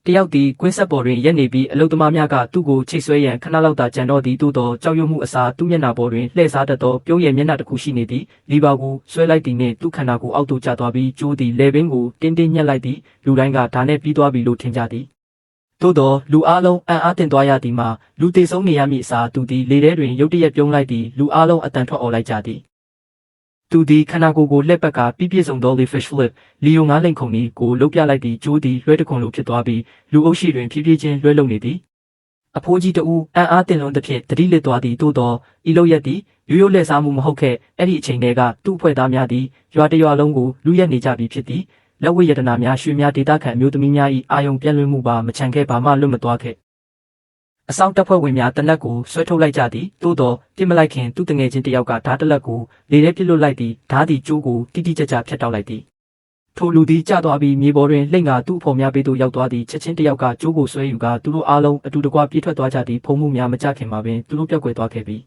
တယောက်သည်ကွင်းဆက်ပေါ်တွင်ရက်နေပြီးအလုသမားများကသူ့ကိုချိတ်ဆွဲရန်ခဏလောက်သာကြံတော့သည်သို့သောကြောက်ရွံ့မှုအစားသူ့မျက်နှာပေါ်တွင်လှည့်စားတတ်သောပြုံးရည်မျက်နှာတစ်ခုရှိနေသည်လီဗာကိုဆွဲလိုက်သည်နှင့်သူ့ခန္ဓာကိုယ်အောက်သို့ကျသွားပြီးကျိုးသည်လေပင်ကိုတင်းတင်းညှက်လိုက်သည်လူတိုင်းကဒါနှင့်ပြီးသွားပြီလို့ထင်ကြသည်သို့သောလူအားလုံးအံ့အားသင့်သွားရသည်မှာလူသေဆုံးနေရမည့်အစားသူသည်လေထဲတွင်ရုတ်တရက်ပြုံးလိုက်သည်လူအားလုံးအတန်ထွက်អော်လိုက်ကြသည်သူသည်ခန္ဓာကိုယ်ကိုလှည့်ပတ်ကပြည့်စုံသော fish flip လီယိုငါးလိန်ခုံဤကိုလှုပ်ပြလိုက်သည်ကျိုးသည်လွှဲတခွန်လိုဖြစ်သွားပြီးလူအုပ်ရှိတွင်ဖြည်းဖြည်းချင်းလွှဲလုံနေသည်အဖိုးကြီးတဦးအံ့အားသင့်လွန်သဖြင့်တတိလစ်သွားသည်သို့သောဤလောက်ရက်သည်ရိုးရိုးလှည့်စားမှုမဟုတ်ခဲ့အဲ့ဒီအချိန်တည်းကသူ့အဖွဲ့သားများသည်ရွာတရွာလုံးကိုလူရက်နေကြပြီဖြစ်သည်လက်ဝိယတနာများရွှေများဒေသခံအမျိုးသမီးများ၏အာယုံပြန့်လွင့်မှုပါမချန်ခဲ့ပါမှလွတ်မသွားခဲ့အဆောင်တပ်ဖွဲ့ဝင်များတနက်ကိုဆွဲထုတ်လိုက်ကြသည်သို့သောပြစ်မလိုက်ခင်သူ့တငယ်ချင်းတယောက်ကဓာတ်တလက်ကိုလေထဲပစ်လွတ်လိုက်သည်ဓာတ်သည်ကျိုးကိုတိတိကျကျဖြတ်တောက်လိုက်သည်ထိုလူသည်ကျသွားပြီးမြေပေါ်တွင်လှိမ့်ကသူ့အဖော်များပေးသို့ရောက်သွားသည်ချက်ချင်းတယောက်ကကျိုးကိုဆွဲယူကသူတို့အားလုံးအတူတကွပြေးထွက်သွားကြသည်ဖုံးမှုများမကြခင်မှာပင်သူတို့ပြောက်ကွယ်သွားခဲ့ပြီ